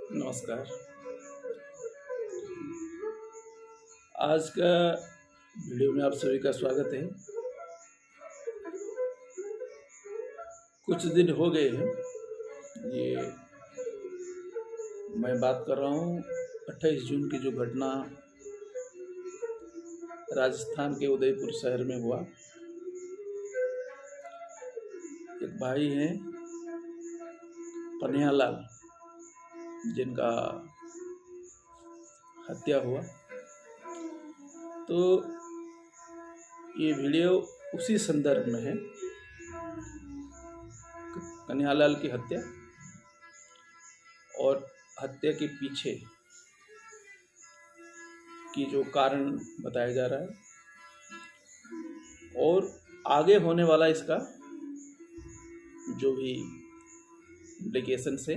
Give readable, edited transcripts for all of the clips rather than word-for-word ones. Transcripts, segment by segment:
नमस्कार। आज का वीडियो में आप सभी का स्वागत है। कुछ दिन हो गए हैं, ये मैं बात कर रहा हूँ 28 जून की जो घटना राजस्थान के उदयपुर शहर में हुआ। एक भाई हैं कन्हैयालाल, जिनका हत्या हुआ। तो ये वीडियो उसी संदर्भ में है, कन्हैयालाल की हत्या और हत्या के पीछे की जो कारण बताया जा रहा है और आगे होने वाला इसका जो भी इम्प्लीकेशंस है।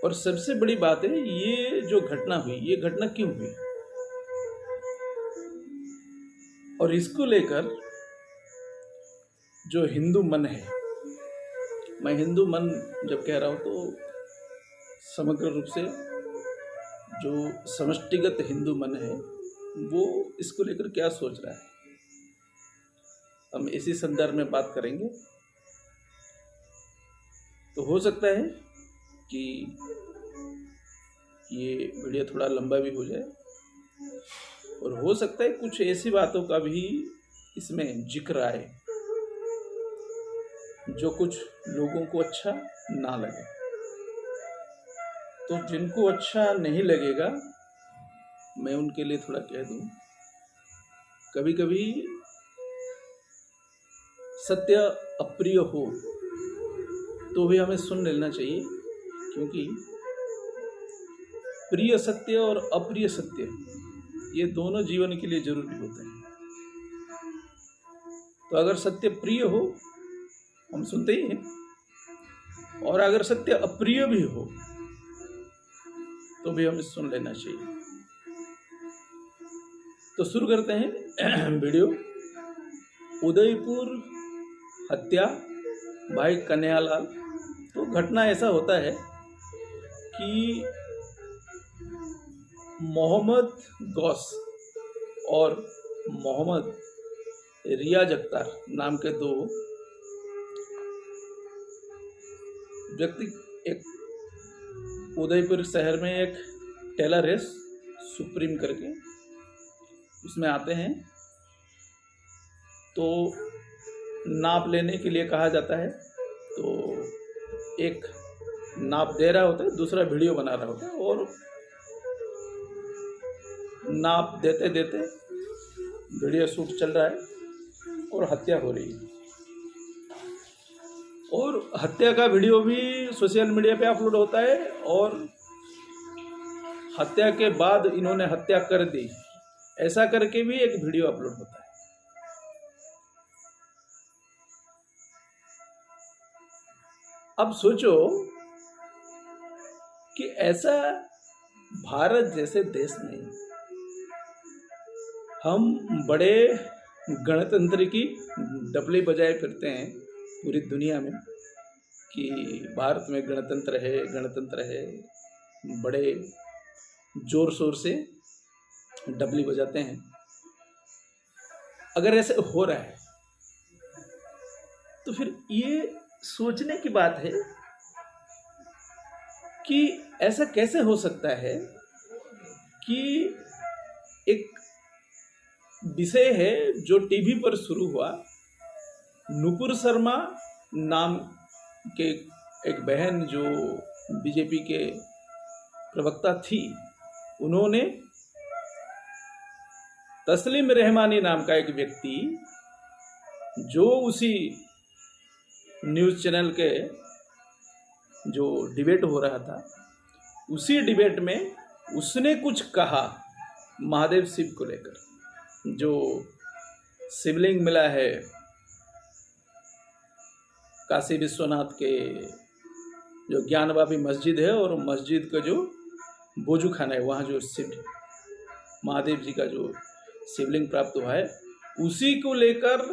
और सबसे बड़ी बात है, ये जो घटना हुई, ये घटना क्यों हुई और इसको लेकर जो हिंदू मन है, मैं हिंदू मन जब कह रहा हूँ तो समग्र रूप से जो समष्टिगत हिंदू मन है वो इसको लेकर क्या सोच रहा है, हम इसी संदर्भ में बात करेंगे। तो हो सकता है कि ये वीडियो थोड़ा लंबा भी हो जाए और हो सकता है कुछ ऐसी बातों का भी इसमें जिक्र आए जो कुछ लोगों को अच्छा ना लगे। तो जिनको अच्छा नहीं लगेगा, मैं उनके लिए थोड़ा कह दूं, कभी कभी सत्य अप्रिय हो तो भी हमें सुन लेना चाहिए, क्योंकि प्रिय सत्य और अप्रिय सत्य ये दोनों जीवन के लिए जरूरी होते हैं। तो अगर सत्य प्रिय हो हम सुनते ही हैं, और अगर सत्य अप्रिय भी हो तो भी हमें सुन लेना चाहिए। तो शुरू करते हैं वीडियो। उदयपुर हत्या भाई कन्हैयालाल। तो घटना ऐसा होता है कि मोहम्मद गौस और मोहम्मद रियाज अख्तर नाम के दो व्यक्ति एक उदयपुर शहर में एक टेलर है सुप्रीम करके, उसमें आते हैं। तो नाप लेने के लिए कहा जाता है, तो एक नाप दे रहा होता है, दूसरा वीडियो बना रहा होता है और नाप देते देते वीडियो शूट चल रहा है और हत्या हो रही है। और हत्या का वीडियो भी सोशल मीडिया पे अपलोड होता है और हत्या के बाद इन्होंने हत्या कर दी, ऐसा करके भी एक वीडियो अपलोड होता है। अब सोचो कि ऐसा भारत जैसे देश में हम बड़े गणतंत्र की डपली बजाए फिरते हैं पूरी दुनिया में कि भारत में गणतंत्र है, बड़े जोर शोर से डपली बजाते हैं। अगर ऐसे हो रहा है तो फिर ये सोचने की बात है कि ऐसा कैसे हो सकता है कि एक विषय है जो टीवी पर शुरू हुआ। नुपुर शर्मा नाम के एक बहन जो बीजेपी के प्रवक्ता थी, उन्होंने तस्लीम रहमानी नाम का एक व्यक्ति जो उसी न्यूज़ चैनल के जो डिबेट हो रहा था, उसी डिबेट में उसने कुछ कहा महादेव शिव को लेकर, जो शिवलिंग मिला है काशी विश्वनाथ के जो ज्ञानवापी मस्जिद है और मस्जिद का जो बोजू खाना है, वहाँ जो शिव महादेव जी का जो शिवलिंग प्राप्त हुआ है, उसी को लेकर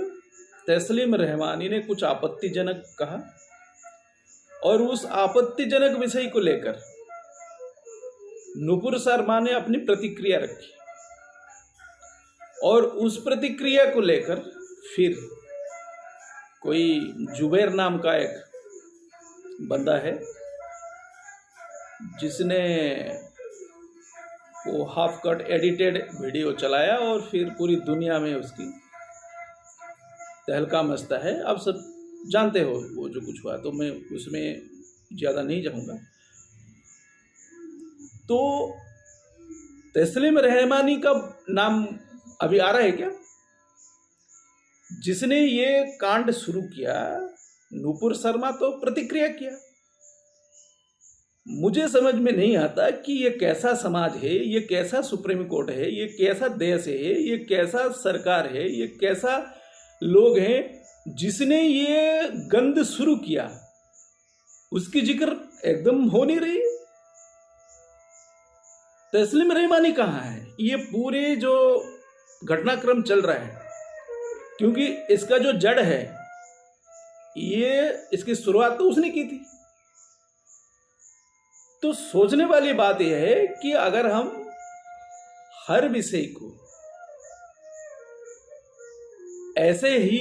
तस्लीम रहमानी ने कुछ आपत्तिजनक कहा और उस आपत्तिजनक विषय को लेकर नुपुर शर्मा ने अपनी प्रतिक्रिया रखी और उस प्रतिक्रिया को लेकर फिर कोई जुबैर नाम का एक बंदा है जिसने वो हाफ कट एडिटेड वीडियो चलाया और फिर पूरी दुनिया में उसकी तहलका मचता है। आप सब जानते हो वो जो कुछ हुआ, तो मैं उसमें ज़्यादा नहीं जाऊंगा। तो तस्लीम रहमानी का नाम अभी आ रहा है क्या? जिसने ये कांड शुरू किया, नुपुर शर्मा तो प्रतिक्रिया किया। मुझे समझ में नहीं आता कि ये कैसा समाज है, ये कैसा सुप्रीम कोर्ट है, ये कैसा देश है, ये कैसा सरकार है, ये कैसा लोग हैं जिसने ये गंद शुरू किया, उसकी जिक्र एकदम हो नहीं रही। तस्लीम रहमानी कहाँ है? ये पूरे जो घटनाक्रम चल रहा है, क्योंकि इसका जो जड़ है, ये इसकी शुरुआत तो उसने की थी। तो सोचने वाली बात यह है कि अगर हम हर विषय को ऐसे ही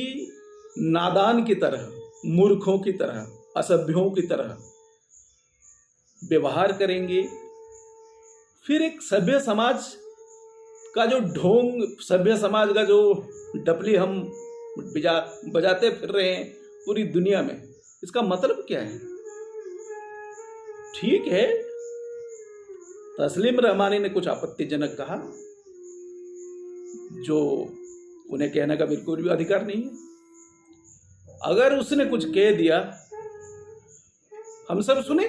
नादान की तरह, मूर्खों की तरह, असभ्यों की तरह व्यवहार करेंगे, फिर एक सभ्य समाज का जो ढोंग, सभ्य समाज का जो डपली हम बजाते फिर रहे हैं पूरी दुनिया में, इसका मतलब क्या है? ठीक है, तस्लीम रहमानी ने कुछ आपत्तिजनक कहा जो उन्हें कहने का बिल्कुल भी अधिकार नहीं है। अगर उसने कुछ कह दिया, हम सब सुने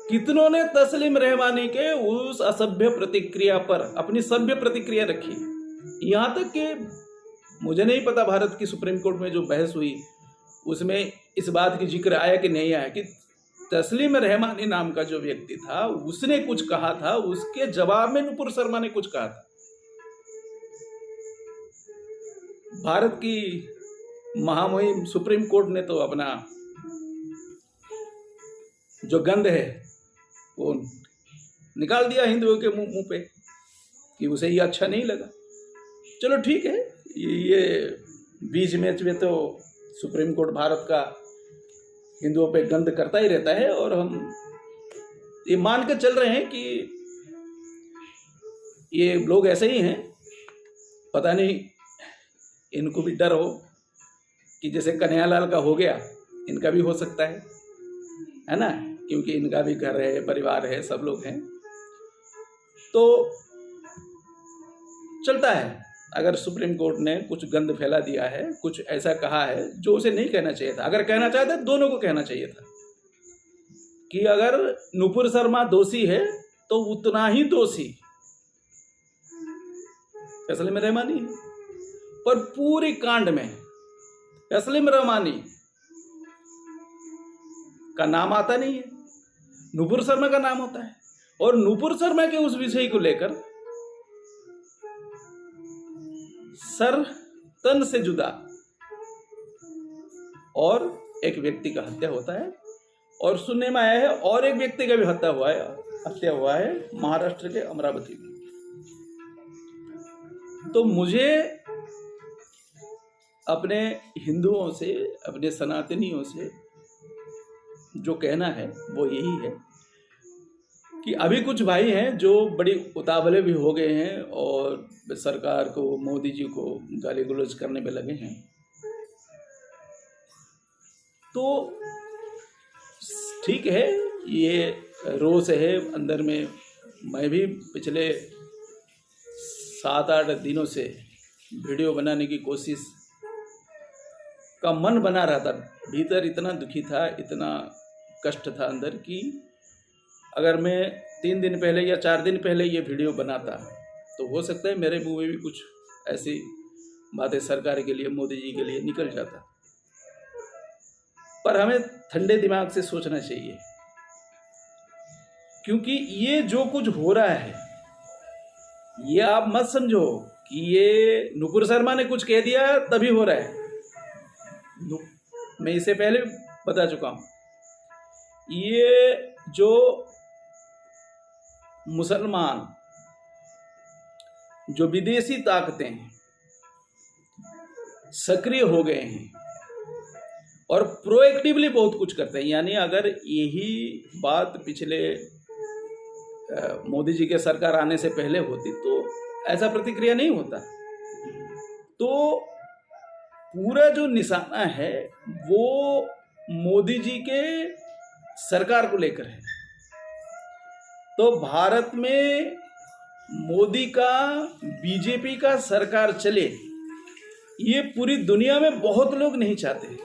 कितनों ने तस्लीम रहमानी के उस असभ्य प्रतिक्रिया पर अपनी सभ्य प्रतिक्रिया रखी। यहाँ तक कि मुझे नहीं पता भारत की सुप्रीम कोर्ट में जो बहस हुई उसमें इस बात की जिक्र आया कि नहीं आया कि तस्लीम रहमानी नाम का जो व्यक्ति था उसने कुछ कहा था, उसके जवाब में नुपुर शर्मा ने कुछ कहा था। भारत की महामहिम सुप्रीम कोर्ट ने तो अपना जो गंध है वो निकाल दिया हिंदुओं के मुंह पे कि उसे ये अच्छा नहीं लगा। चलो ठीक है, ये बीच मैच में तो सुप्रीम कोर्ट भारत का हिंदुओं पे गंद करता ही रहता है, और हम ये मान के चल रहे हैं कि ये लोग ऐसे ही हैं। पता नहीं इनको भी डर हो कि जैसे कन्हैयालाल का हो गया, इनका भी हो सकता है ना, क्योंकि इनका भी घर है, परिवार है, सब लोग हैं, तो चलता है। अगर सुप्रीम कोर्ट ने कुछ गंद फैला दिया है, कुछ ऐसा कहा है जो उसे नहीं कहना चाहिए था, अगर कहना चाहता दोनों को कहना चाहिए था कि अगर नुपुर शर्मा दोषी है तो उतना ही दोषी तस्लीम रहमानी है। पर पूरी कांड में तस्लीम रहमानी का नाम आता नहीं है, नुपुर शर्मा का नाम होता है। और नुपुर शर्मा के उस विषय को लेकर सर तन से जुदा और एक व्यक्ति का हत्या होता है, और सुनने में आया है और एक व्यक्ति का भी हत्या हुआ है महाराष्ट्र के अमरावती में। तो मुझे अपने हिंदुओं से, अपने सनातनियों से जो कहना है वो यही है कि अभी कुछ भाई हैं जो बड़ी उतावले भी हो गए हैं और सरकार को, मोदी जी को गाली गलौज करने में लगे हैं। तो ठीक है, ये रोष है अंदर में। मैं भी पिछले 7-8 दिनों से वीडियो बनाने की कोशिश का मन बना रहा था। भीतर इतना दुखी था, इतना कष्ट था अंदर कि अगर मैं 3 दिन पहले या 4 दिन पहले ये वीडियो बनाता तो हो सकता है मेरे मुंह में भी कुछ ऐसी बातें सरकार के लिए, मोदी जी के लिए निकल जाता। पर हमें ठंडे दिमाग से सोचना चाहिए, क्योंकि ये जो कुछ हो रहा है ये आप मत समझो कि ये नुपुर शर्मा ने कुछ कह दिया तभी हो रहा है। मैं इसे पहले बता चुका हूं ये जो मुसलमान, जो विदेशी ताकतें हैं, सक्रिय हो गए हैं और प्रोएक्टिवली बहुत कुछ करते हैं। यानी अगर यही बात पिछले मोदी जी के सरकार आने से पहले होती तो ऐसा प्रतिक्रिया नहीं होता। तो पूरा जो निशाना है वो मोदी जी के सरकार को लेकर है। तो भारत में मोदी का, बीजेपी का सरकार चले, ये पूरी दुनिया में बहुत लोग नहीं चाहते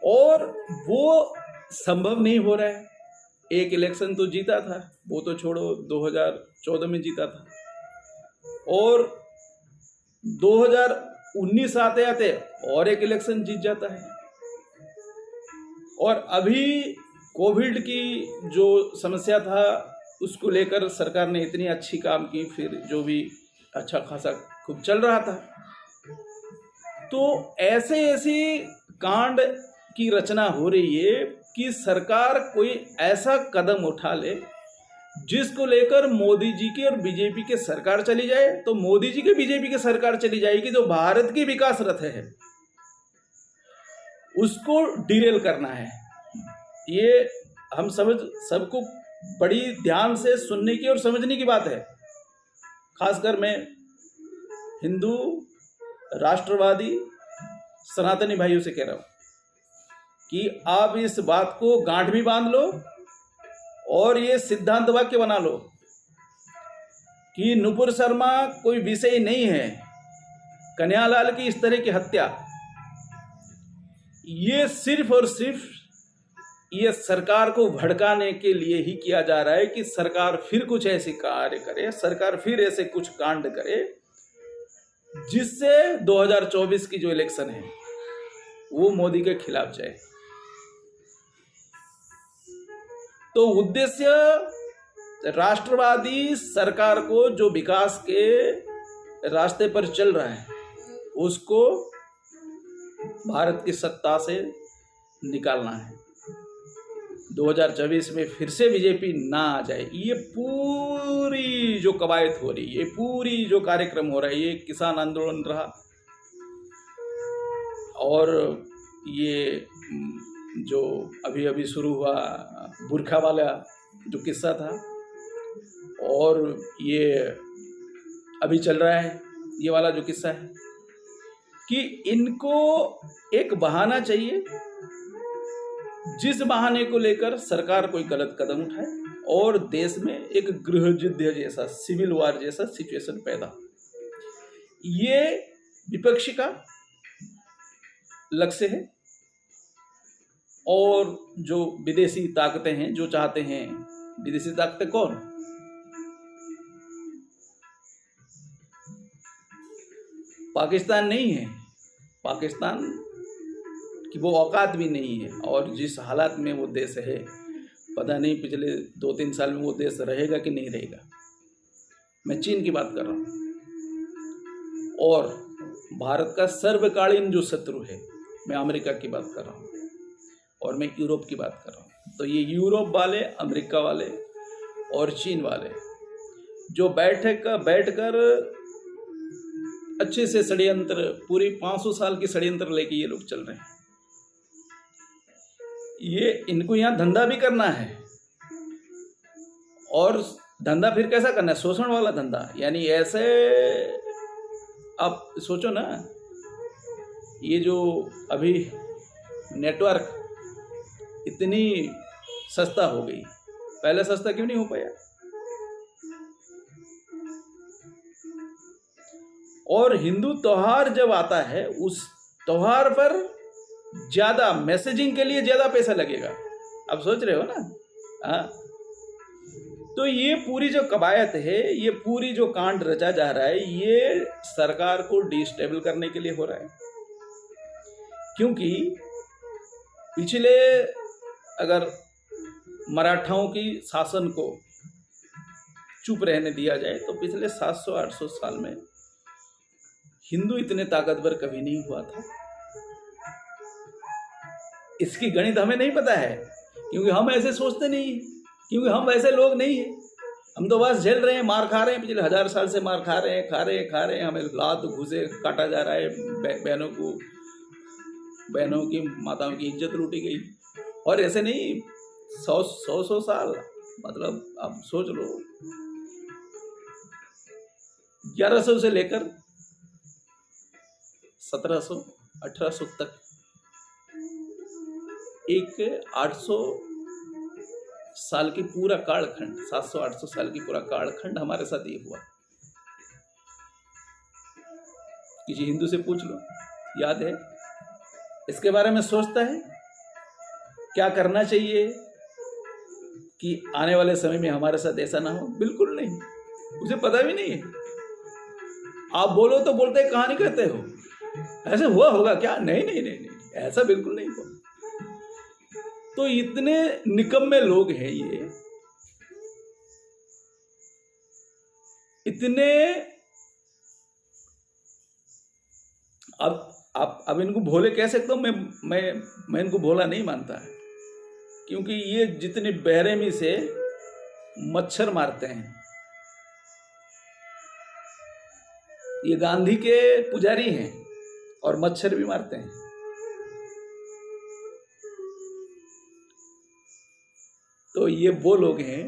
और वो संभव नहीं हो रहा है। एक इलेक्शन तो जीता था, वो तो छोड़ो, 2014 में जीता था, और 2019 आते आते और एक इलेक्शन जीत जाता है। और अभी कोविड की जो समस्या था उसको लेकर सरकार ने इतनी अच्छी काम की, फिर जो भी अच्छा खासा खूब चल रहा था। तो ऐसे ऐसी कांड की रचना हो रही है कि सरकार कोई ऐसा कदम उठा ले जिसको लेकर मोदी जी की और बीजेपी के सरकार चली जाए। तो मोदी जी के, बीजेपी के सरकार चली जाएगी, जो भारत की विकास रथ है उसको डिरेल करना है। ये हम सबको बड़ी ध्यान से सुनने की और समझने की बात है। खासकर मैं हिंदू राष्ट्रवादी सनातनी भाइयों से कह रहा हूं कि आप इस बात को गांठ भी बांध लो और ये सिद्धांत वाक्य बना लो कि नुपुर शर्मा कोई विषय नहीं है। कन्हैयालाल की इस तरह की हत्या ये सिर्फ और सिर्फ ये सरकार को भड़काने के लिए ही किया जा रहा है कि सरकार फिर कुछ ऐसी कार्य करे, सरकार फिर ऐसे कुछ कांड करे जिससे 2024 की जो इलेक्शन है वो मोदी के खिलाफ जाए। तो उद्देश्य राष्ट्रवादी सरकार को जो विकास के रास्ते पर चल रहा है उसको भारत की सत्ता से निकालना है। 2024 में फिर से बीजेपी ना आ जाए। ये पूरी जो कवायद हो रही है, पूरी जो कार्यक्रम हो रहा है, ये किसान आंदोलन रहा और ये जो अभी अभी शुरू हुआ बुरखा वाला जो किस्सा था, और ये अभी चल रहा है ये वाला जो किस्सा है, कि इनको एक बहाना चाहिए जिस बहाने को लेकर सरकार कोई गलत कदम उठाए और देश में एक गृह युद्ध जैसा, सिविल वार जैसा सिचुएशन पैदा। ये विपक्ष का लक्ष्य है और जो विदेशी ताकतें हैं जो चाहते हैं, विदेशी ताकतें कौन? पाकिस्तान नहीं है, पाकिस्तान कि वो औकात भी नहीं है। और जिस हालात में वो देश है, पता नहीं पिछले 2-3 साल में वो देश रहेगा कि नहीं रहेगा। मैं चीन की बात कर रहा हूँ और भारत का सर्वकालीन जो शत्रु है, मैं अमेरिका की बात कर रहा हूँ और मैं यूरोप की बात कर रहा हूँ। तो ये यूरोप वाले, अमेरिका वाले और चीन वाले जो बैठकर अच्छे से षड्यंत्र, पूरी 500 साल की षड्यंत्र लेके ये लोग चल रहे हैं। ये इनको यहाँ धंधा भी करना है और धंधा फिर कैसा करना है? शोषण वाला धंधा। यानी ऐसे आप सोचो ना, ये जो अभी नेटवर्क इतनी सस्ता हो गई, पहले सस्ता क्यों नहीं हो पाया? और हिंदू त्योहार जब आता है उस त्योहार पर ज्यादा मैसेजिंग के लिए ज्यादा पैसा लगेगा। आप सोच रहे हो ना? हाँ। तो ये पूरी जो कवायद है, ये पूरी जो कांड रचा जा रहा है, ये सरकार को डिस्टेबल करने के लिए हो रहा है। क्योंकि पिछले, अगर मराठाओं की शासन को चुप रहने दिया जाए तो पिछले 700-800 साल में हिंदू इतने ताकतवर कभी नहीं हुआ था, इसकी गणित हमें नहीं पता है, क्योंकि हम ऐसे सोचते नहीं हैं, क्योंकि हम वैसे लोग नहीं हैं। हम तो बस झेल रहे हैं, मार खा रहे हैं, पिछले 1000 साल से मार खा रहे हैं, हमें लात घुसे काटा जा रहा है, बहनों की, माताओं की इज्जत लूटी गई। और ऐसे नहीं 100 साल, मतलब आप सोच लो 1100 से लेकर 1700 1800 तक एक 800 साल की पूरा कालखंड, 700-800 साल की पूरा कालखंड हमारे साथ ये हुआ। किसी हिंदू से पूछ लो, याद है? इसके बारे में सोचता है क्या करना चाहिए कि आने वाले समय में हमारे साथ ऐसा ना हो? बिल्कुल नहीं, उसे पता भी नहीं है। आप बोलो तो बोलते कहानी कहते हो, ऐसे हुआ होगा क्या? नहीं नहीं नहीं नहीं, ऐसा बिल्कुल नहीं हुआ। तो इतने निकम्मे लोग हैं ये, इतने। अब इनको भोले कह सकता हूं, मैं इनको भोला नहीं मानता है, क्योंकि ये जितनी बेरहमी से मच्छर मारते हैं, ये गांधी के पुजारी हैं और मच्छर भी मारते हैं। तो ये वो लोग हैं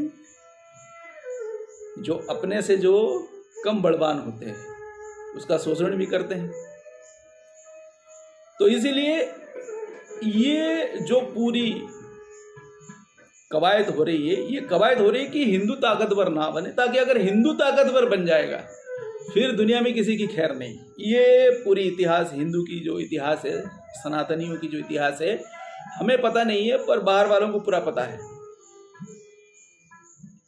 जो अपने से जो कम बलवान होते हैं उसका शोषण भी करते हैं। तो इसीलिए ये जो पूरी कवायद हो रही है, ये कवायद हो रही है कि हिंदू ताकतवर ना बने, ताकि अगर हिंदू ताकतवर बन जाएगा फिर दुनिया में किसी की खैर नहीं। ये पूरी इतिहास, हिंदू की जो इतिहास है, सनातनियों की जो इतिहास है, हमें पता नहीं है, पर बाहर वालों को पूरा पता है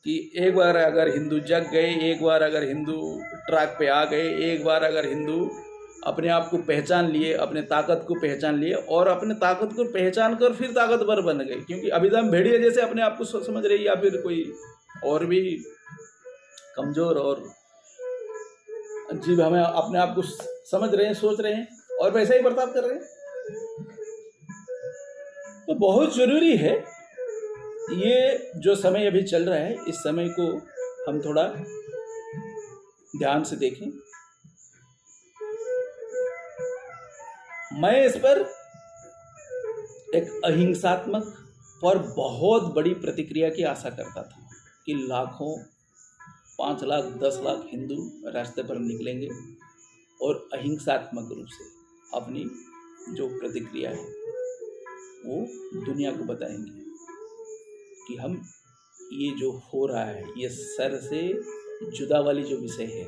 कि एक बार अगर हिंदू जग गए, एक बार अगर हिंदू ट्रैक पे आ गए, एक बार अगर हिंदू अपने आप को पहचान लिए, अपने ताकत को पहचान लिए और अपने ताकत को पहचान कर फिर ताकतवर बन गए। क्योंकि अभी तो हम भेड़िया जैसे अपने आप को समझ रहे, या फिर कोई और भी कमजोर और जीव हमें अपने आप को समझ रहे हैं, सोच रहे हैं और वैसा ही बर्ताव कर रहे हैं। तो बहुत जरूरी है ये जो समय अभी चल रहा है, इस समय को हम थोड़ा ध्यान से देखें। मैं इस पर एक अहिंसात्मक और बहुत बड़ी प्रतिक्रिया की आशा करता था कि लाखों, 5 लाख 10 लाख हिंदू रास्ते पर निकलेंगे और अहिंसात्मक रूप से अपनी जो प्रतिक्रिया है वो दुनिया को बताएंगे कि हम ये जो हो रहा है, ये सर से जुदा वाली जो विषय है,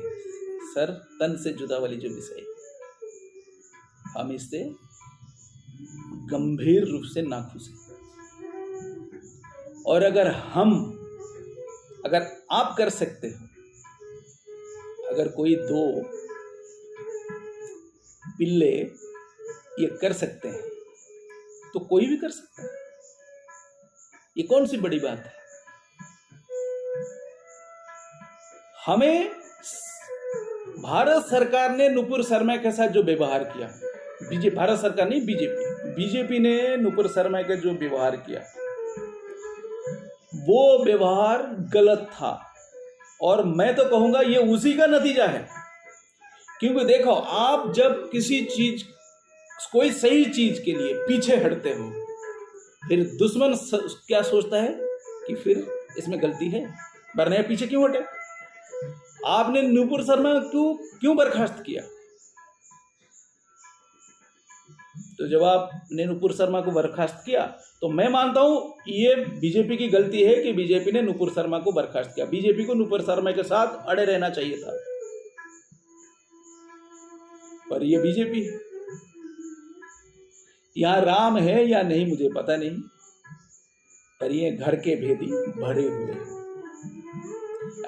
सर तन से जुदा वाली जो विषय है, हम इससे गंभीर रूप से नाखुश हैं। और अगर आप कर सकते हो, अगर कोई 2 पिल्ले ये कर सकते हैं तो कोई भी कर सकता है। ये कौन सी बड़ी बात है? हमें भारत सरकार ने नुपुर शर्मा के साथ जो व्यवहार किया, भारत सरकार नहीं, बीजेपी ने नुपुर शर्मा के जो व्यवहार किया, वो व्यवहार गलत था। और मैं तो कहूंगा ये उसी का नतीजा है। क्योंकि देखो, आप जब किसी चीज, कोई सही चीज के लिए पीछे हटते हो, फिर दुश्मन क्या सोचता है कि फिर इसमें गलती है, वरना पीछे क्यों हटे। आपने नुपुर शर्मा क्यों बर्खास्त किया? तो जब आपने नुपुर शर्मा को बर्खास्त किया तो मैं मानता हूं ये बीजेपी की गलती है कि बीजेपी ने नुपुर शर्मा को बर्खास्त किया। बीजेपी को नुपुर शर्मा के साथ अड़े रहना चाहिए था, पर ये बीजेपी है। यहां राम है या नहीं मुझे पता नहीं, पर ये घर के भेदी भरे हुए हैं।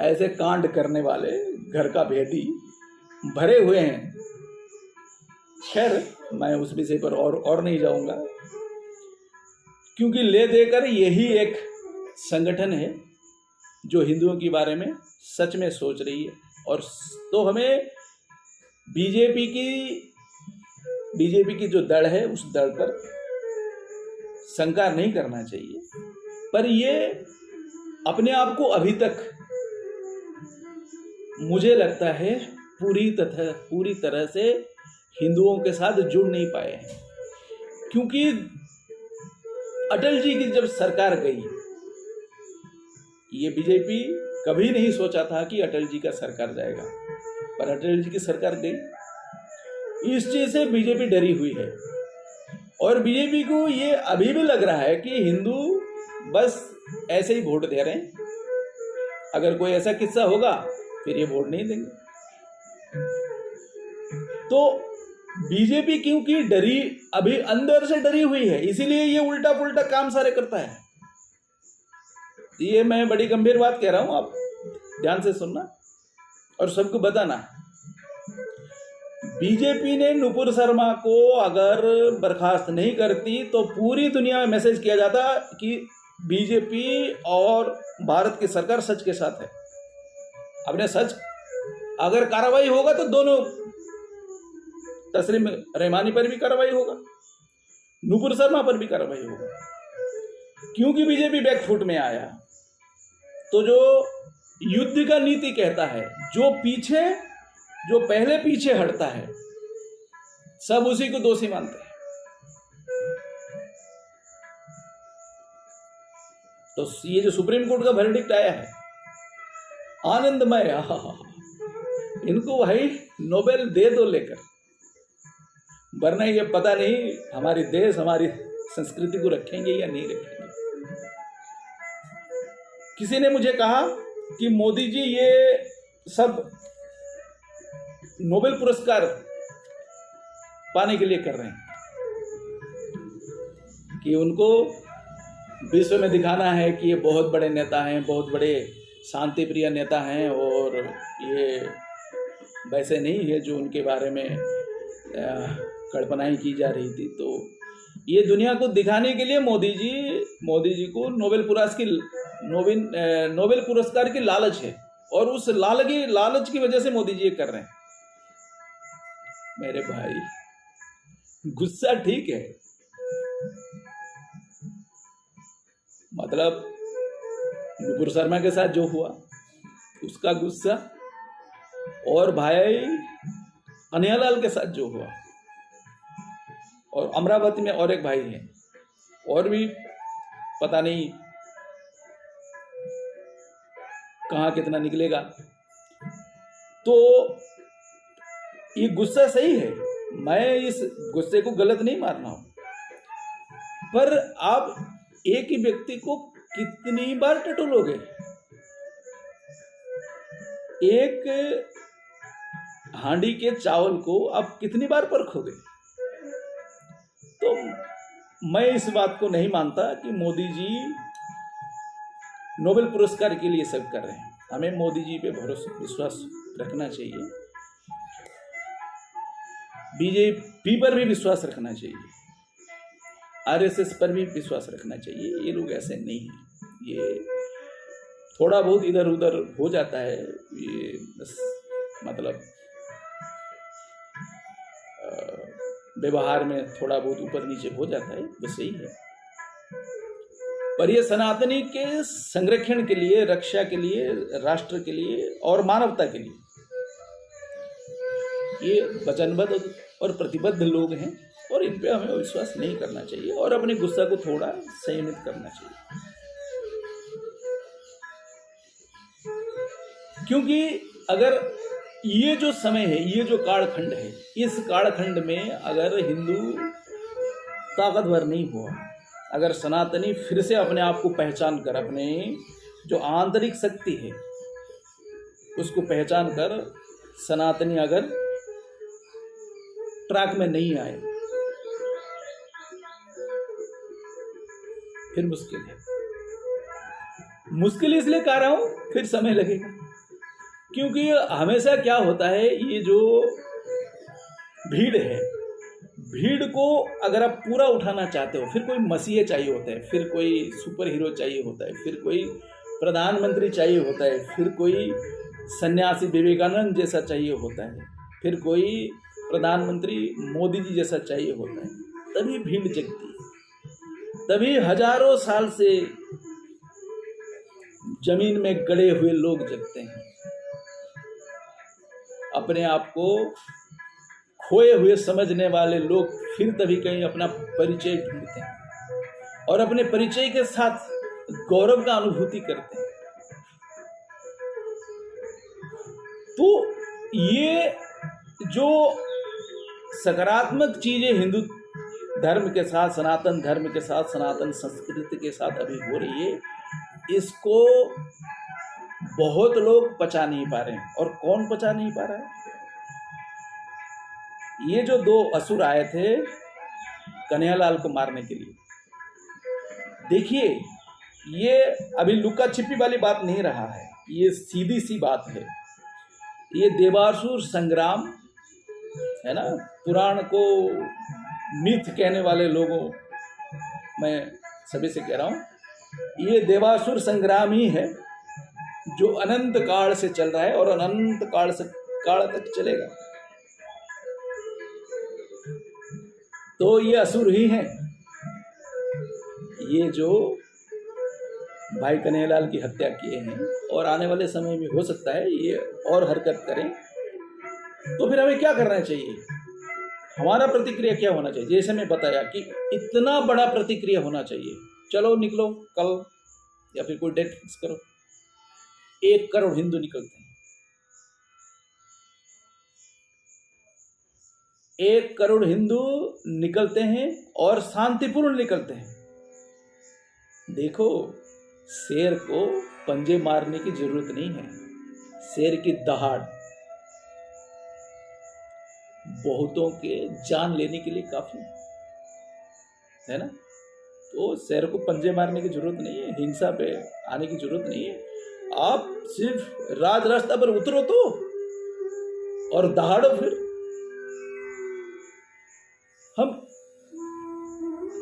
ऐसे कांड करने वाले घर का भेदी भरे हुए हैं। खैर, मैं उस विषय पर और नहीं जाऊंगा, क्योंकि ले देकर यही एक संगठन है जो हिंदुओं के बारे में सच में सोच रही है। और तो हमें बीजेपी की जो दल है, उस दल पर शंका नहीं करना चाहिए, पर ये अपने आप को अभी तक मुझे लगता है पूरी तरह से हिंदुओं के साथ जुड़ नहीं पाए हैं। क्योंकि अटल जी की जब सरकार गई, ये बीजेपी कभी नहीं सोचा था कि अटल जी का सरकार जाएगा, पर अटल जी की सरकार गई। इस चीज से बीजेपी डरी हुई है और बीजेपी को ये अभी भी लग रहा है कि हिंदू बस ऐसे ही वोट दे रहे हैं, अगर कोई ऐसा किस्सा होगा फिर ये वोट नहीं देंगे। तो बीजेपी क्योंकि डरी, अभी अंदर से डरी हुई है, इसीलिए ये उल्टा पुल्टा काम सारे करता है। ये मैं बड़ी गंभीर बात कह रहा हूं, आप ध्यान से सुनना और सबको बताना। बीजेपी ने नुपुर शर्मा को अगर बर्खास्त नहीं करती तो पूरी दुनिया में मैसेज किया जाता कि बीजेपी और भारत की सरकार सच के साथ है। अपने सच, अगर कार्रवाई होगा तो दोनों, तस्लीम रहमानी पर भी कार्रवाई होगा, नुपुर शर्मा पर भी कार्रवाई होगा। क्योंकि बीजेपी बैकफुट में आया, तो जो युद्ध का नीति कहता है, जो पहले पीछे हटता है, सब उसी को दोषी मानते हैं। तो ये जो सुप्रीम कोर्ट का वर्डिक्ट आया है, आनंदमय, इनको भाई नोबेल दे दो लेकर, वरना ये पता नहीं हमारी देश, हमारी संस्कृति को रखेंगे या नहीं रखेंगे। किसी ने मुझे कहा कि मोदी जी ये सब नोबेल पुरस्कार पाने के लिए कर रहे हैं, कि उनको विश्व में दिखाना है कि ये बहुत बड़े नेता हैं, बहुत बड़े शांति प्रिय नेता हैं, और ये वैसे नहीं है जो उनके बारे में कल्पनाएं की जा रही थी। तो ये दुनिया को दिखाने के लिए मोदी जी को नोबेल पुरस्कार की लालच है, और उस लालच की वजह से मोदी जी ये कर रहे हैं। मेरे भाई, गुस्सा ठीक है, मतलब नुपुर शर्मा के साथ जो हुआ उसका गुस्सा, और भाई कन्हैयालाल के साथ जो हुआ, और अमरावती में और एक भाई है, और भी पता नहीं कहाँ कितना निकलेगा। तो ये गुस्सा सही है, मैं इस गुस्से को गलत नहीं मान रहा हूं, पर आप एक ही व्यक्ति को कितनी बार टटोलोगे? एक हांडी के चावल को आप कितनी बार परखोगे? तो मैं इस बात को नहीं मानता कि मोदी जी नोबेल पुरस्कार के लिए सब कर रहे हैं। हमें मोदी जी पे भरोसा, विश्वास रखना चाहिए, बीजेपी पर भी विश्वास रखना चाहिए, आरएसएस पर भी विश्वास रखना चाहिए। ये लोग ऐसे नहीं हैं, ये थोड़ा बहुत इधर उधर हो जाता है, ये बस मतलब व्यवहार में थोड़ा बहुत ऊपर नीचे हो जाता है, बस यही है। पर ये सनातनी के संरक्षण के लिए, रक्षा के लिए, राष्ट्र के लिए और मानवता के लिए ये वचनबद्ध और प्रतिबद्ध लोग हैं, और इन पे हमें विश्वास नहीं करना चाहिए और अपने गुस्सा को थोड़ा संयमित करना चाहिए। क्योंकि अगर ये जो समय है, ये जो कालखंड है, इस कालखंड में अगर हिंदू ताकतवर नहीं हुआ, अगर सनातनी फिर से अपने आप को पहचान कर, अपने जो आंतरिक शक्ति है उसको पहचान कर सनातनी अगर ट्रैक में नहीं आए, फिर मुश्किल है। मुश्किल इसलिए कह रहा हूं, फिर समय लगेगा, क्योंकि हमेशा क्या होता है, ये जो भीड़ है, भीड़ को अगर आप पूरा उठाना चाहते हो, फिर कोई मसीह चाहिए होता है, फिर कोई सुपर हीरो चाहिए होता है, फिर कोई प्रधानमंत्री चाहिए होता है, फिर कोई सन्यासी विवेकानंद जैसा चाहिए होता है, फिर कोई प्रधानमंत्री मोदी जी जैसा चाहिए होता है, तभी भीड़ जगती है। तभी हजारों साल से जमीन में गड़े हुए लोग जगते हैं, अपने आप को खोए हुए समझने वाले लोग फिर तभी कहीं अपना परिचय ढूंढते हैं और अपने परिचय के साथ गौरव का अनुभूति करते हैं। तो ये जो सकारात्मक चीजें हिंदू धर्म के साथ, सनातन धर्म के साथ, सनातन संस्कृति के साथ अभी हो रही है, इसको बहुत लोग पचा नहीं पा रहे हैं। और कौन पचा नहीं पा रहा है? ये जो दो असुर आए थे कन्हैयालाल को मारने के लिए, देखिए ये अभी लुका छिपी वाली बात नहीं रहा है, ये सीधी सी बात है। ये देवासुर संग्राम है ना, पुराण को मिथ कहने वाले लोगों, मैं सभी से कह रहा हूँ, ये देवासुर संग्राम ही है जो अनंत काल से चल रहा है और अनंत काल से काल तक चलेगा। तो ये असुर ही हैं, ये जो भाई कन्हैयालाल की हत्या किए हैं और आने वाले समय में हो सकता है ये और हरकत करें। तो फिर हमें क्या करना चाहिए? हमारा प्रतिक्रिया क्या होना चाहिए? जैसे मैं बताया कि इतना बड़ा प्रतिक्रिया होना चाहिए, चलो निकलो कल या फिर कोई डेट फिक्स करो, 1 करोड़ हिंदू निकलते हैं, 1 करोड़ हिंदू निकलते हैं और शांतिपूर्ण निकलते हैं। देखो, शेर को पंजे मारने की जरूरत नहीं है, शेर की दहाड़ बहुतों के जान लेने के लिए काफी है ना। तो शेर को पंजे मारने की जरूरत नहीं है, हिंसा पे आने की जरूरत नहीं है। आप सिर्फ राज रास्ता पर उतरो तो और दहाड़ो। फिर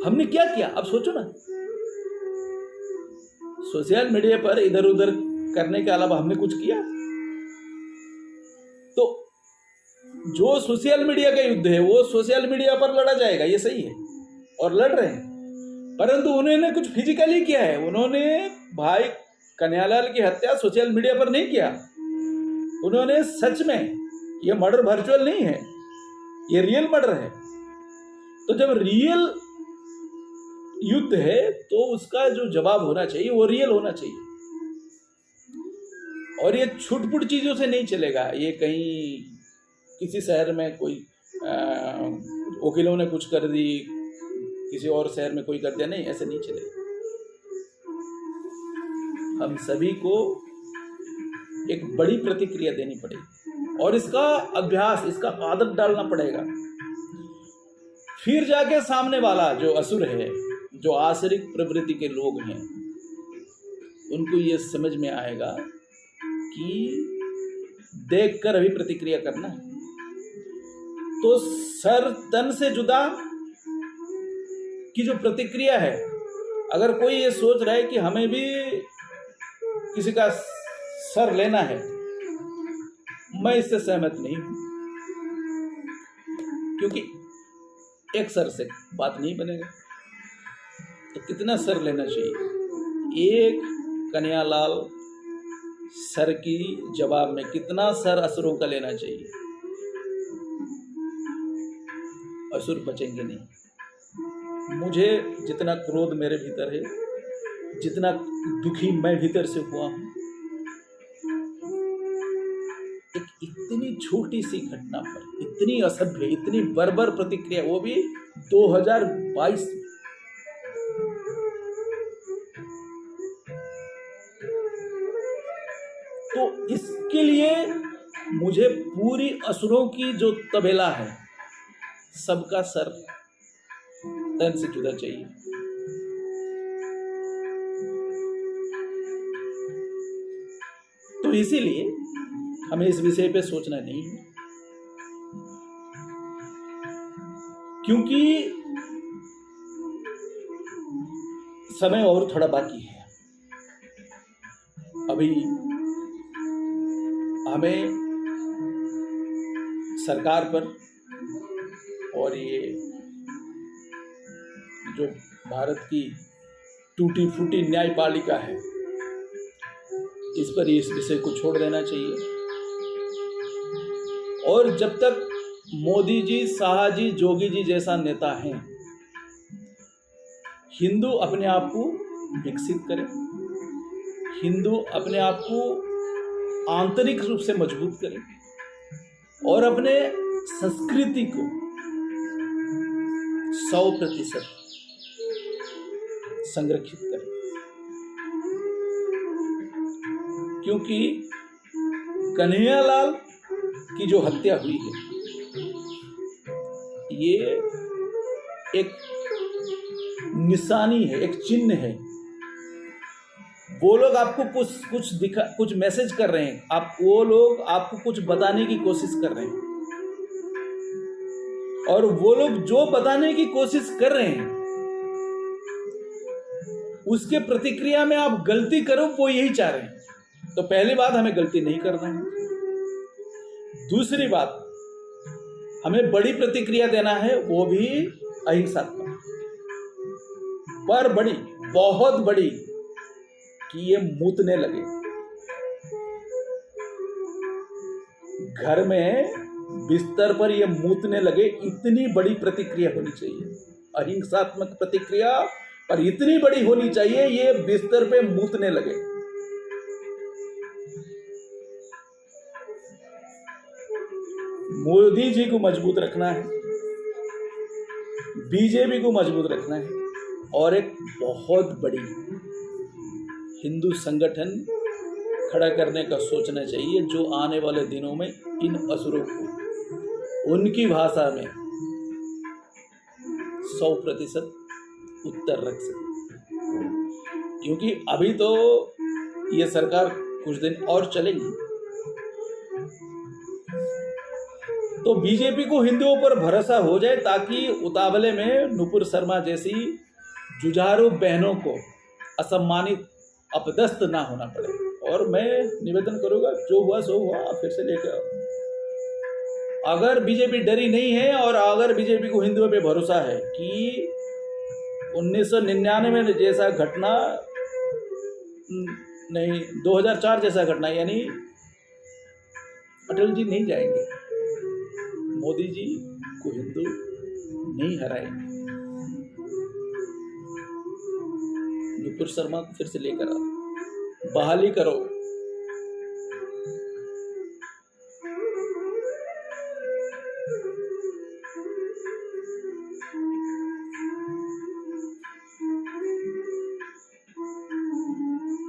हमने क्या किया? अब सोचो ना, सोशल मीडिया पर इधर उधर करने के अलावा हमने कुछ किया? तो जो सोशल मीडिया का युद्ध है वो सोशल मीडिया पर लड़ा जाएगा, ये सही है, और लड़ रहे हैं। परंतु उन्होंने कुछ फिजिकली किया है। उन्होंने भाई कन्हैयालाल की हत्या सोशल मीडिया पर नहीं किया, उन्होंने सच में, ये मर्डर वर्चुअल नहीं है, ये रियल मर्डर है। तो जब रियल युद्ध है तो उसका जो जवाब होना चाहिए वो रियल होना चाहिए, और ये छुटपुट चीजों से नहीं चलेगा। ये कहीं किसी शहर में कोई वकीलों ने कुछ कर दी, किसी और शहर में कोई कर दिया, नहीं, ऐसे नहीं चलेगा। हम सभी को एक बड़ी प्रतिक्रिया देनी पड़ेगी और इसका अभ्यास, इसका आदत डालना पड़ेगा। फिर जाके सामने वाला जो असुर है, जो आसरिक प्रवृत्ति के लोग हैं, उनको ये समझ में आएगा कि देखकर अभी प्रतिक्रिया करना है। तो सर तन से जुदा की जो प्रतिक्रिया है, अगर कोई ये सोच रहा है कि हमें भी किसी का सर लेना है, मैं इससे सहमत नहीं हूं, क्योंकि एक सर से बात नहीं बनेगा। तो कितना सर लेना चाहिए? एक कन्हैयालाल सर की जवाब में कितना सर असुरों का लेना चाहिए? असुर बचेंगे नहीं। मुझे जितना क्रोध मेरे भीतर है, जितना दुखी मैं भीतर से हुआ हूं, एक इतनी छोटी सी घटना पर इतनी असभ्य, इतनी बर्बर प्रतिक्रिया, वो भी 2022 में। तो इसके लिए मुझे पूरी असुरों की जो तबेला है, सबका सर तन से जुदा चाहिए। तो इसीलिए हमें इस विषय पे सोचना नहीं है, क्योंकि समय और थोड़ा बाकी है। अभी हमें सरकार पर और ये जो भारत की टूटी फूटी न्यायपालिका है, इस पर इस विषय को छोड़ देना चाहिए। और जब तक मोदी जी, शाह जी, जोगी जी जैसा नेता हैं, हिंदू अपने आप को विकसित करें, हिंदू अपने आप को आंतरिक रूप से मजबूत करें और अपने संस्कृति को 100% संरक्षित करें। क्योंकि कन्हैयालाल की जो हत्या हुई है, ये एक निशानी है, एक चिन्ह है। वो लोग आपको कुछ मैसेज कर रहे हैं, वो लोग आपको कुछ बताने की कोशिश कर रहे हैं, और वो लोग जो बताने की कोशिश कर रहे हैं उसके प्रतिक्रिया में आप गलती करो, वो यही चाह रहे हैं। तो पहली बात, हमें गलती नहीं करना है। दूसरी बात, हमें बड़ी प्रतिक्रिया देना है, वो भी अहिंसात्मक, पर बड़ी, बहुत बड़ी, कि ये मूतने लगे। घर में बिस्तर पर ये मूतने लगे, इतनी बड़ी प्रतिक्रिया होनी चाहिए। अहिंसात्मक प्रतिक्रिया पर इतनी बड़ी होनी चाहिए, ये बिस्तर पे मूतने लगे। मोदी जी को मजबूत रखना है, बीजेपी को मजबूत रखना है, और एक बहुत बड़ी हिंदू संगठन खड़ा करने का सोचना चाहिए, जो आने वाले दिनों में इन असुरों को उनकी भाषा में 100% उत्तर रख सके। क्योंकि अभी तो ये सरकार कुछ दिन और चलेगी, तो बीजेपी को हिंदुओं पर भरोसा हो जाए, ताकि उतावले में नुपुर शर्मा जैसी जुझारू बहनों को असम्मानित, अपदस्थ ना होना पड़े। और मैं निवेदन करूंगा, जो हुआ सो हुआ, फिर से लेकर आओ। अगर बीजेपी डरी नहीं है, और अगर बीजेपी को हिंदुओं पे भरोसा है कि 1999 में जैसा घटना नहीं, 2004 जैसा घटना, यानी अटल जी नहीं जाएंगे, मोदी जी को हिंदू नहीं हराएंगे। नुपुर शर्मा को फिर से लेकर आओ, बहाली करो।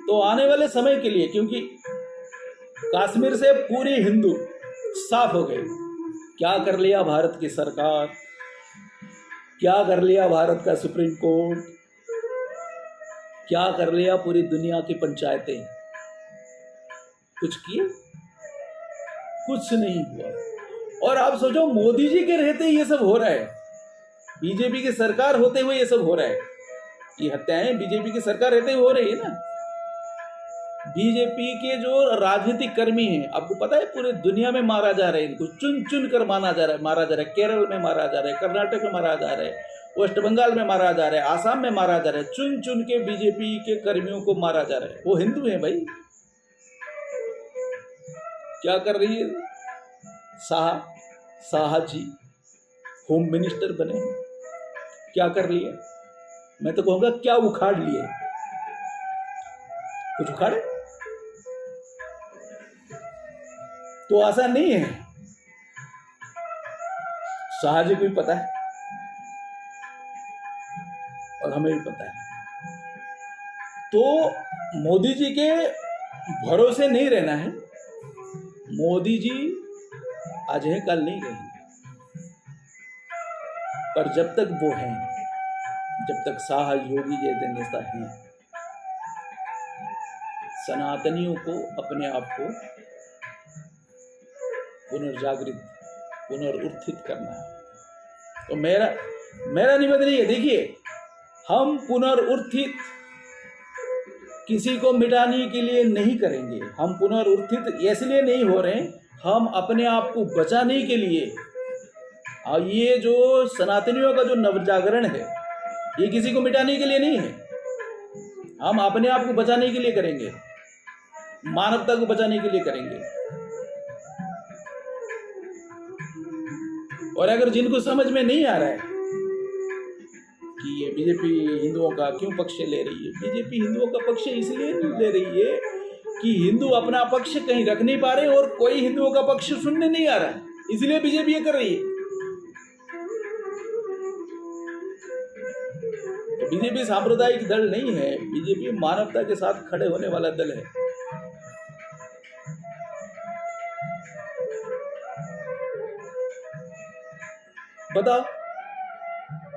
तो आने वाले समय के लिए, क्योंकि कश्मीर से पूरी हिंदू साफ हो गए, क्या कर लिया भारत की सरकार, क्या कर लिया भारत का सुप्रीम कोर्ट, क्या कर लिया पूरी दुनिया की पंचायतें, कुछ किए? कुछ नहीं हुआ। और आप सोचो, मोदी जी के रहते ये सब हो रहा है, बीजेपी की सरकार होते हुए ये सब हो रहा है। ये हत्याएं बीजेपी की सरकार रहते हुए हो रही है ना। बीजेपी के जो राजनीतिक कर्मी हैं, आपको पता है, पूरे दुनिया में मारा जा रहा है, इनको चुन चुन कर मारा जा रहा है। केरल में मारा जा रहा है, कर्नाटक में मारा जा रहा है, वेस्ट बंगाल में मारा जा रहा है, आसाम में मारा जा रहा है। चुन चुन के बीजेपी के कर्मियों को मारा जा रहा है। वो हिंदू हैं भाई। क्या कर रही है शाह जी, होम मिनिस्टर बने, क्या कर लिए? मैं तो कहूँगा क्या उखाड़ लिए, कुछ उखाड़े? तो आसान नहीं है। शाह जी को भी पता है और हमें भी पता है। तो मोदी जी के भरोसे नहीं रहना है। मोदी जी आज है कल नहीं रहेंगे, पर जब तक वो हैं, जब तक शाह योगी जैसे नेता हैं, सनातनियों को अपने आप को पुनर्जागृत, पुनरुत्थित करना है। तो मेरा निवेदन ये, देखिए, हम पुनरुत्थित किसी को मिटाने के लिए नहीं करेंगे। हम पुनरुत्थित इसलिए नहीं हो रहे, हम अपने आप को बचाने के लिए। और ये जो सनातनियों का जो नवजागरण है, ये किसी को मिटाने के लिए नहीं है, हम अपने आप को बचाने के लिए करेंगे, मानवता को बचाने के लिए करेंगे। और अगर जिनको समझ में नहीं आ रहा है कि ये बीजेपी हिंदुओं का क्यों पक्ष ले रही है, बीजेपी हिंदुओं का पक्ष इसलिए ले रही है कि हिंदू अपना पक्ष कहीं रख नहीं पा रहे और कोई हिंदुओं का पक्ष सुनने नहीं आ रहा है, इसलिए बीजेपी ये कर रही है। तो बीजेपी सांप्रदायिक दल नहीं है, बीजेपी मानवता के साथ खड़े होने वाला दल है। बताओ,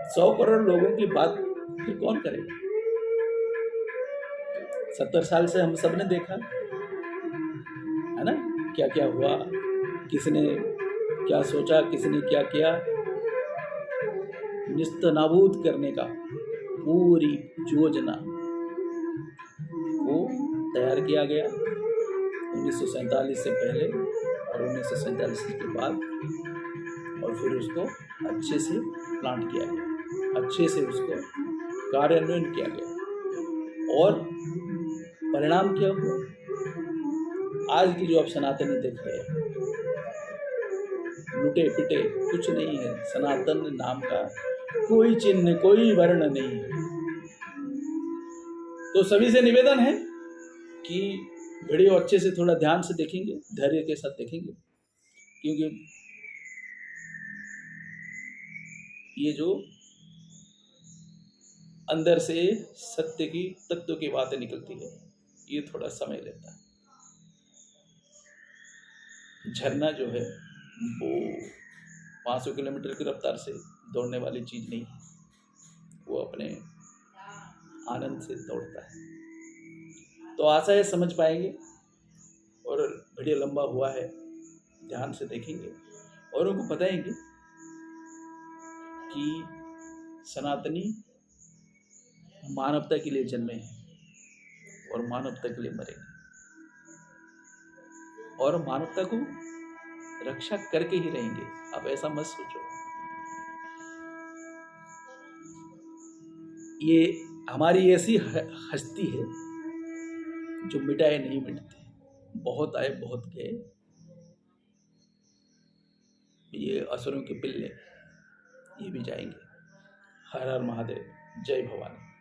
100 करोड़ लोगों की बात फिर कौन करेगा? 70 साल से हम सब ने देखा है ना, क्या क्या हुआ, किसने क्या सोचा, किसने क्या किया। निस्त नाबूद करने का पूरी योजना को तैयार किया गया 1947 से पहले और 1947 के बाद, और फिर उसको अच्छे से प्लांट किया गया, अच्छे से उसको कार्यान्वयन किया गया। और परिणाम क्या हुआ? आज की जो आप सनातनी देख रहे हैं, लुटे पिटे कुछ नहीं है, सनातन नाम का कोई चिन्ह, कोई वर्ण नहीं है। तो सभी से निवेदन है कि वीडियो अच्छे से थोड़ा ध्यान से देखेंगे, धैर्य के साथ देखेंगे, क्योंकि ये जो अंदर से सत्य की, तत्व की बातें निकलती है, ये थोड़ा समय लेता है। झरना जो है वो 500 किलोमीटर की रफ्तार से दौड़ने वाली चीज नहीं है, वो अपने आनंद से दौड़ता है। तो आशा है समझ पाएंगे, और वीडियो लंबा हुआ है, ध्यान से देखेंगे और उनको बताएंगे कि सनातनी मानवता के लिए जन्मे हैं और मानवता के लिए मरेंगे, और मानवता को रक्षा करके ही रहेंगे। आप ऐसा मत सोचो। ये हमारी ऐसी हस्ती है जो मिटाए नहीं मिटते। बहुत आए बहुत गए, ये असुरों के पिल्ले, ये भी जाएंगे। हर हर महादेव, जय भवानी।